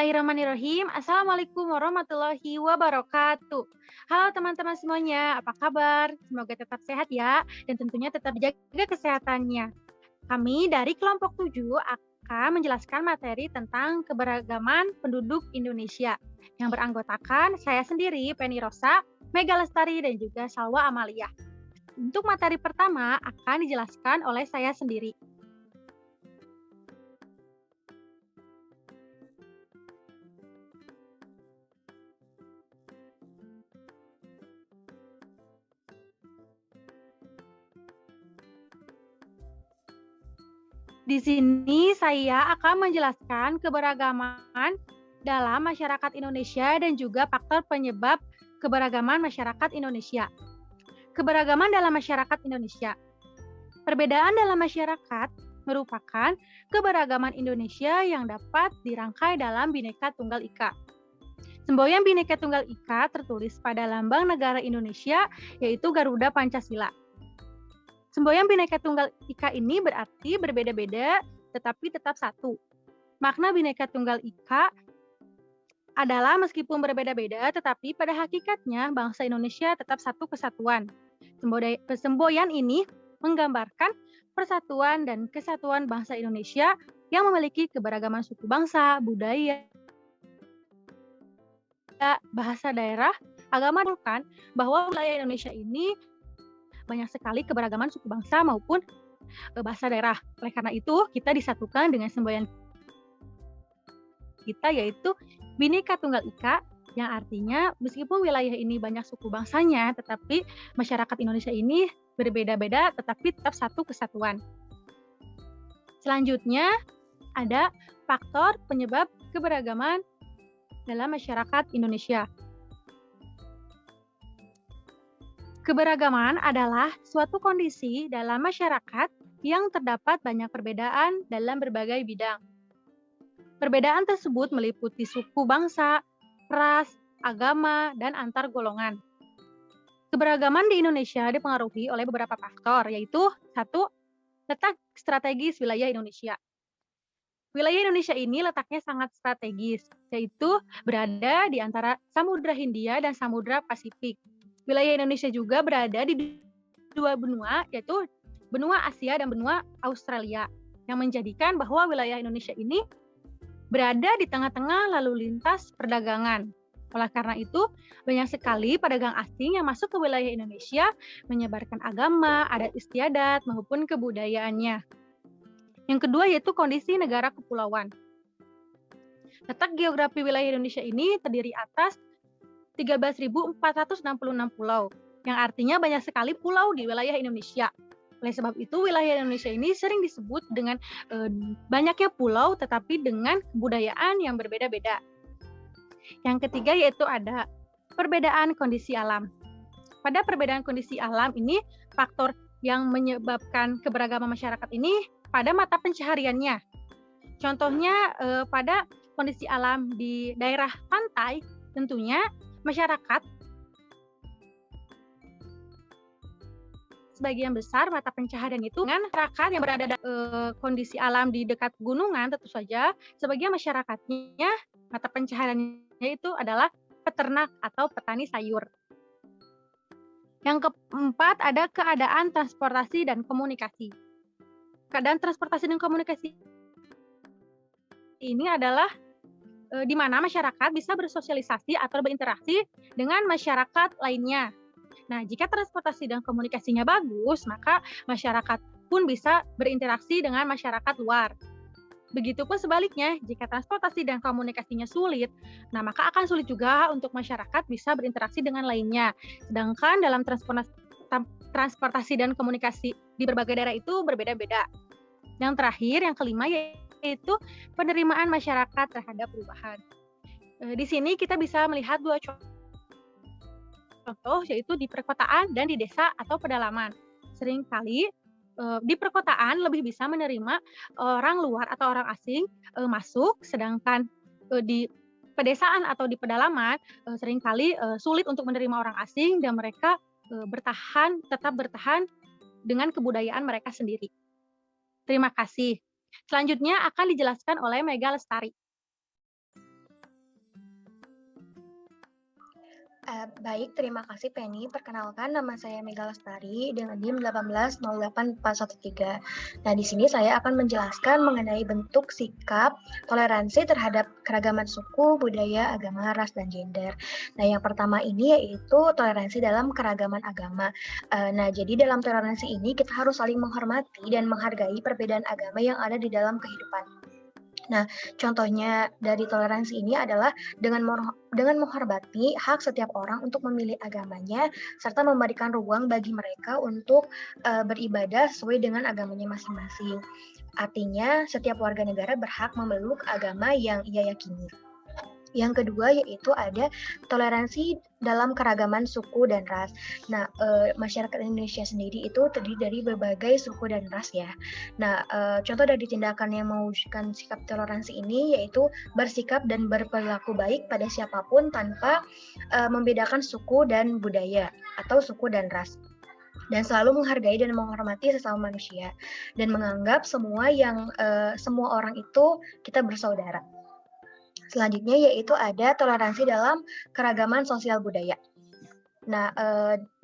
Bismillahirrahmanirrahim. Assalamualaikum warahmatullahi wabarakatuh. Halo teman-teman semuanya, apa kabar? Semoga tetap sehat ya, dan tentunya tetap jaga kesehatannya. Kami dari kelompok 7 akan menjelaskan materi tentang keberagaman penduduk Indonesia yang beranggotakan saya sendiri, Penny Rosa, Mega Lestari, dan juga Salwa Amalia. Untuk materi pertama akan dijelaskan oleh saya sendiri. Di sini saya akan menjelaskan keberagaman dalam masyarakat Indonesia dan juga faktor penyebab keberagaman masyarakat Indonesia. Keberagaman dalam masyarakat Indonesia. Perbedaan dalam masyarakat merupakan keberagaman Indonesia yang dapat dirangkai dalam Bhinneka Tunggal Ika. Semboyan Bhinneka Tunggal Ika tertulis pada lambang negara Indonesia, yaitu Garuda Pancasila. Semboyan Bhinneka Tunggal Ika ini berarti berbeda-beda tetapi tetap satu. Makna Bhinneka Tunggal Ika adalah meskipun berbeda-beda tetapi pada hakikatnya bangsa Indonesia tetap satu kesatuan. Semboyan ini menggambarkan persatuan dan kesatuan bangsa Indonesia yang memiliki keberagaman suku bangsa, budaya, bahasa daerah, agama, dan bahwa wilayah Indonesia ini banyak sekali keberagaman suku bangsa maupun bahasa daerah. Oleh karena itu, kita disatukan dengan semboyan kita yaitu Bhinneka Tunggal Ika, yang artinya meskipun wilayah ini banyak suku bangsanya, tetapi masyarakat Indonesia ini berbeda-beda tetapi tetap satu kesatuan. Selanjutnya, ada faktor penyebab keberagaman dalam masyarakat Indonesia. Keberagaman adalah suatu kondisi dalam masyarakat yang terdapat banyak perbedaan dalam berbagai bidang. Perbedaan tersebut meliputi suku bangsa, ras, agama, dan antar golongan. Keberagaman di Indonesia dipengaruhi oleh beberapa faktor, yaitu 1. Letak strategis wilayah Indonesia. Wilayah Indonesia ini letaknya sangat strategis, yaitu berada di antara Samudra Hindia dan Samudra Pasifik. Wilayah Indonesia juga berada di dua benua, yaitu benua Asia dan benua Australia, yang menjadikan bahwa wilayah Indonesia ini berada di tengah-tengah lalu lintas perdagangan. Oleh karena itu, banyak sekali pedagang asing yang masuk ke wilayah Indonesia menyebarkan agama, adat istiadat, maupun kebudayaannya. Yang kedua yaitu kondisi negara kepulauan. Letak geografi wilayah Indonesia ini terdiri atas 13.466 pulau, yang artinya banyak sekali pulau di wilayah Indonesia. Oleh sebab itu, wilayah Indonesia ini sering disebut dengan banyaknya pulau tetapi dengan kebudayaan yang berbeda-beda. Yang ketiga yaitu ada perbedaan kondisi alam. Pada perbedaan kondisi alam ini, faktor yang menyebabkan keberagaman masyarakat ini pada mata pencahariannya. Contohnya pada kondisi alam di daerah pantai, tentunya masyarakat sebagian besar mata pencaharian itu dengan masyarakat yang berada di kondisi alam di dekat gunungan, tentu saja sebagian masyarakatnya mata pencahariannya itu adalah peternak atau petani sayur. Yang keempat ada keadaan transportasi dan komunikasi. Keadaan transportasi dan komunikasi ini adalah di mana masyarakat bisa bersosialisasi atau berinteraksi dengan masyarakat lainnya. Nah, jika transportasi dan komunikasinya bagus, maka masyarakat pun bisa berinteraksi dengan masyarakat luar. Begitupun sebaliknya, jika transportasi dan komunikasinya sulit, nah maka akan sulit juga untuk masyarakat bisa berinteraksi dengan lainnya. Sedangkan dalam transportasi dan komunikasi di berbagai daerah itu berbeda-beda. Yang terakhir, yang kelima yaitu penerimaan masyarakat terhadap perubahan. Di sini kita bisa melihat dua contoh, yaitu di perkotaan dan di desa atau pedalaman. Seringkali di perkotaan lebih bisa menerima orang luar atau orang asing masuk, sedangkan di pedesaan atau di pedalaman seringkali sulit untuk menerima orang asing dan mereka tetap bertahan dengan kebudayaan mereka sendiri. Terima kasih. Selanjutnya akan dijelaskan oleh Mega Lestari. Baik, terima kasih Penny. Perkenalkan, nama saya Mega Lestari dengan NIM 1808413. Nah, di sini saya akan menjelaskan mengenai bentuk sikap toleransi terhadap keragaman suku, budaya, agama, ras, dan gender. Nah, yang pertama ini yaitu toleransi dalam keragaman agama. Nah, jadi dalam toleransi ini kita harus saling menghormati dan menghargai perbedaan agama yang ada di dalam kehidupan. Nah, contohnya dari toleransi ini adalah dengan menghormati hak setiap orang untuk memilih agamanya serta memberikan ruang bagi mereka untuk beribadah sesuai dengan agamanya masing-masing. Artinya, setiap warga negara berhak memeluk agama yang ia yakini. Yang kedua yaitu ada toleransi dalam keragaman suku dan ras. Nah, masyarakat Indonesia sendiri itu terdiri dari berbagai suku dan ras ya. Nah, contoh dari tindakan yang mewujudkan sikap toleransi ini yaitu bersikap dan berperilaku baik pada siapapun tanpa membedakan suku dan budaya atau suku dan ras. Dan selalu menghargai dan menghormati sesama manusia dan menganggap semua orang itu kita bersaudara. Selanjutnya yaitu ada toleransi dalam keragaman sosial budaya. Nah,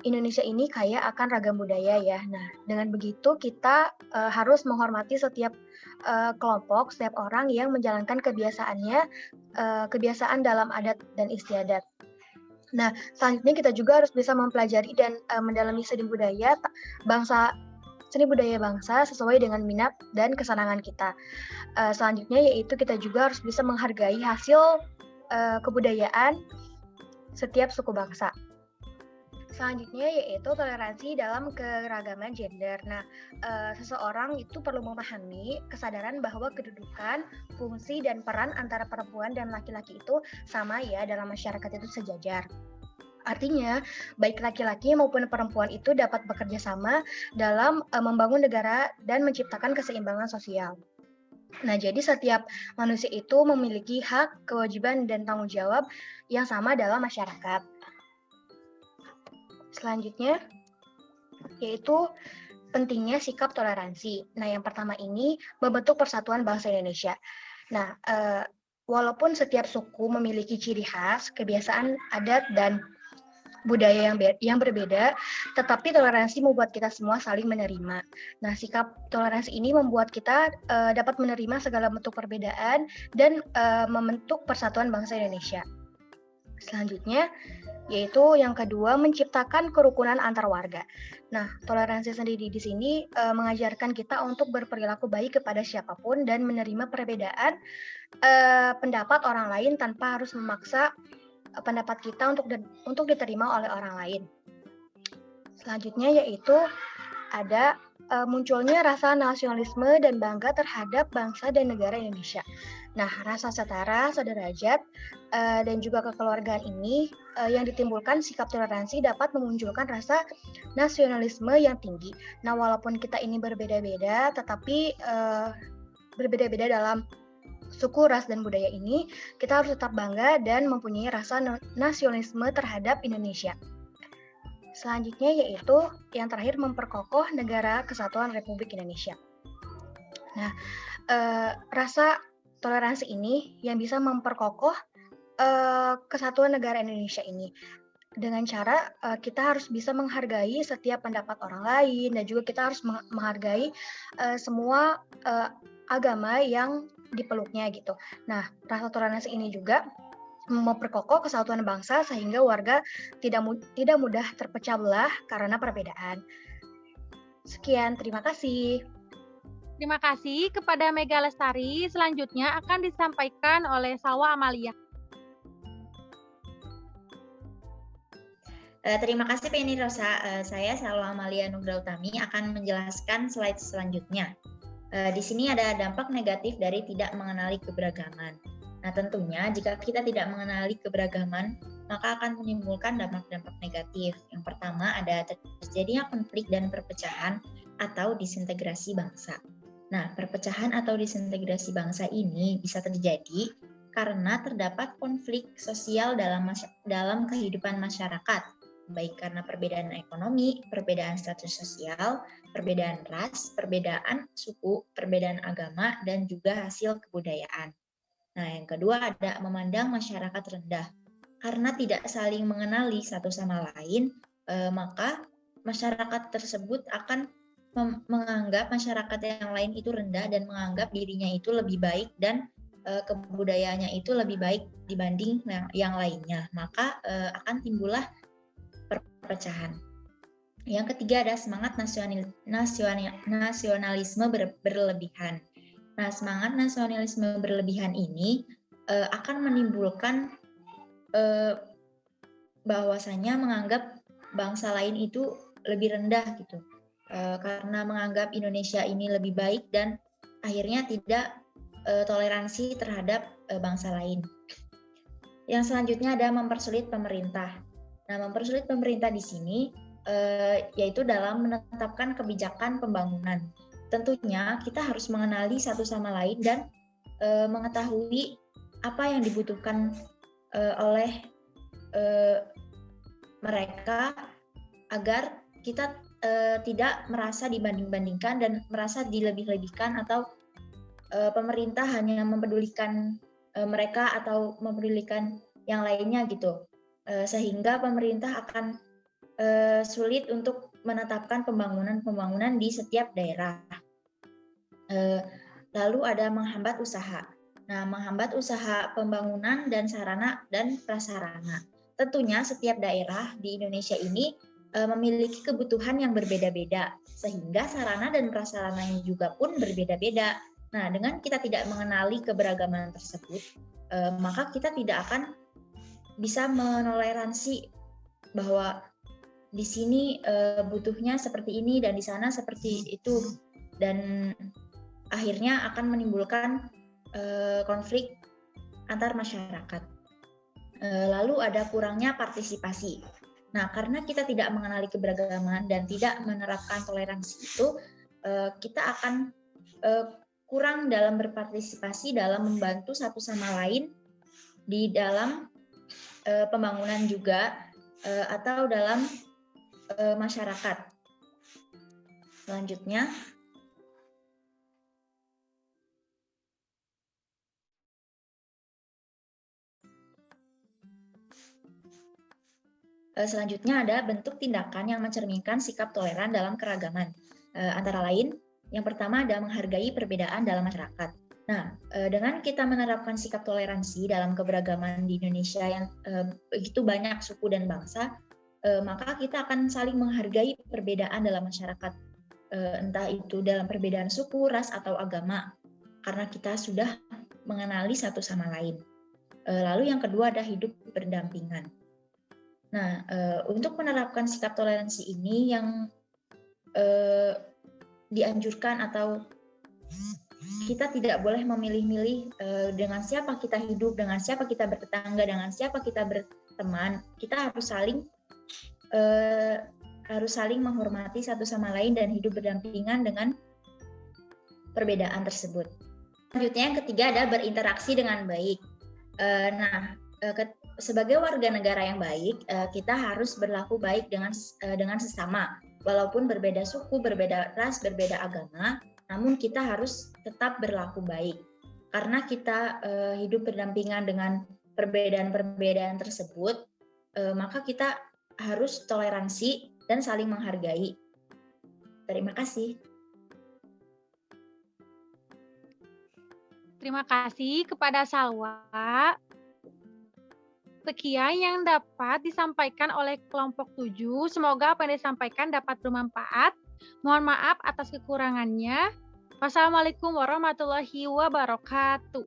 Indonesia ini kaya akan ragam budaya ya. Nah, dengan begitu kita harus menghormati setiap kelompok, setiap orang yang menjalankan kebiasaan dalam adat dan istiadat. Nah, selanjutnya kita juga harus bisa mempelajari dan mendalami seni budaya bangsa sesuai dengan minat dan kesenangan kita. Selanjutnya yaitu kita juga harus bisa menghargai hasil kebudayaan setiap suku bangsa. Selanjutnya yaitu toleransi dalam keragaman gender. Nah, seseorang itu perlu memahami kesadaran bahwa kedudukan, fungsi, dan peran antara perempuan dan laki-laki itu sama ya dalam masyarakat itu sejajar. Artinya, baik laki-laki maupun perempuan itu dapat bekerja sama dalam membangun negara dan menciptakan keseimbangan sosial. Nah, jadi setiap manusia itu memiliki hak, kewajiban, dan tanggung jawab yang sama dalam masyarakat. Selanjutnya, yaitu pentingnya sikap toleransi. Nah, yang pertama ini membentuk persatuan bangsa Indonesia. Nah, walaupun setiap suku memiliki ciri khas, kebiasaan, adat, dan budaya yang berbeda, tetapi toleransi membuat kita semua saling menerima. Nah, sikap toleransi ini membuat kita dapat menerima segala bentuk perbedaan dan membentuk persatuan bangsa Indonesia. Selanjutnya, yaitu yang kedua, menciptakan kerukunan antar warga. Nah, toleransi sendiri di sini mengajarkan kita untuk berperilaku baik kepada siapapun dan menerima perbedaan pendapat orang lain tanpa harus memaksa pendapat kita untuk diterima oleh orang lain. Selanjutnya yaitu ada munculnya rasa nasionalisme dan bangga terhadap bangsa dan negara Indonesia. Nah, rasa setara, sederajat, dan juga kekeluargaan ini yang ditimbulkan sikap toleransi dapat memunculkan rasa nasionalisme yang tinggi. Nah, walaupun kita ini berbeda-beda, tetapi berbeda-beda dalam suku, ras, dan budaya ini, kita harus tetap bangga dan mempunyai rasa nasionalisme terhadap Indonesia. Selanjutnya yaitu yang terakhir memperkokoh negara kesatuan Republik Indonesia. Nah, rasa toleransi ini yang bisa memperkokoh kesatuan negara Indonesia ini dengan cara kita harus bisa menghargai setiap pendapat orang lain dan juga kita harus menghargai semua agama yang dipeluknya gitu. Nah, rasa toleransi ini juga memperkokoh kesatuan bangsa sehingga warga tidak mudah terpecah belah karena perbedaan. Sekian, terima kasih. Terima kasih kepada Mega Lestari. Selanjutnya akan disampaikan oleh Salwa Amalia. Terima kasih Penny Rosa. Saya Salwa Amalia Nugra Utami akan menjelaskan slide selanjutnya. Di sini ada dampak negatif dari tidak mengenali keberagaman. Nah, tentunya jika kita tidak mengenali keberagaman, maka akan menimbulkan dampak-dampak negatif. Yang pertama ada terjadinya konflik dan perpecahan atau disintegrasi bangsa. Nah, perpecahan atau disintegrasi bangsa ini bisa terjadi karena terdapat konflik sosial dalam kehidupan masyarakat, baik karena perbedaan ekonomi, perbedaan status sosial, perbedaan ras, perbedaan suku, perbedaan agama, dan juga hasil kebudayaan. Nah, yang kedua ada memandang masyarakat rendah. karena tidak saling mengenali satu sama lain, maka masyarakat tersebut akan menganggap masyarakat yang lain itu rendah dan menganggap dirinya itu lebih baik dan kebudayaannya itu lebih baik dibanding yang lainnya. Maka akan timbullah perpecahan. Yang ketiga ada semangat nasionalisme berlebihan. Nah, semangat nasionalisme berlebihan ini akan menimbulkan bahwasanya menganggap bangsa lain itu lebih rendah gitu, karena menganggap Indonesia ini lebih baik dan akhirnya tidak toleransi terhadap bangsa lain. Yang selanjutnya ada mempersulit pemerintah. Nah, mempersulit pemerintah di sini yaitu dalam menetapkan kebijakan pembangunan. Tentunya kita harus mengenali satu sama lain dan mengetahui apa yang dibutuhkan oleh mereka agar kita tidak merasa dibanding-bandingkan dan merasa dilebih-lebihkan atau pemerintah hanya mempedulikan mereka atau mempedulikan yang lainnya gitu, sehingga pemerintah akan sulit untuk menetapkan pembangunan di setiap daerah. Lalu ada menghambat usaha. Nah, menghambat usaha pembangunan dan sarana dan prasarana. Tentunya setiap daerah di Indonesia ini memiliki kebutuhan yang berbeda-beda, sehingga sarana dan prasarananya juga pun berbeda-beda. Nah, dengan kita tidak mengenali keberagaman tersebut, maka kita tidak akan bisa menoleransi bahwa di sini butuhnya seperti ini dan di sana seperti itu, dan akhirnya akan menimbulkan konflik antar masyarakat. Lalu ada kurangnya partisipasi. Nah, karena kita tidak mengenali keberagaman dan tidak menerapkan toleransi itu, kita akan kurang dalam berpartisipasi dalam membantu satu sama lain di dalam pembangunan juga atau dalam masyarakat. Selanjutnya, ada bentuk tindakan yang mencerminkan sikap toleran dalam keragaman. Antara lain, yang pertama ada menghargai perbedaan dalam masyarakat. Nah, dengan kita menerapkan sikap toleransi dalam keberagaman di Indonesia yang begitu banyak suku dan bangsa, maka kita akan saling menghargai perbedaan dalam masyarakat, entah itu dalam perbedaan suku, ras, atau agama, karena kita sudah mengenali satu sama lain. Lalu yang kedua ada hidup berdampingan. Nah, untuk menerapkan sikap toleransi ini yang dianjurkan atau kita tidak boleh memilih-milih dengan siapa kita hidup, dengan siapa kita bertetangga, dengan siapa kita berteman. Kita harus saling menghormati satu sama lain dan hidup berdampingan dengan perbedaan tersebut. Selanjutnya yang ketiga ada berinteraksi dengan baik. Sebagai warga negara yang baik, kita harus berlaku baik dengan sesama. Walaupun berbeda suku, berbeda ras, berbeda agama, namun kita harus tetap berlaku baik. Karena kita hidup berdampingan dengan perbedaan-perbedaan tersebut, maka kita harus toleransi dan saling menghargai. Terima kasih. Terima kasih kepada Salwa. Sekian yang dapat disampaikan oleh kelompok 7. Semoga apa yang disampaikan dapat bermanfaat. Mohon maaf atas kekurangannya. Wassalamualaikum warahmatullahi wabarakatuh.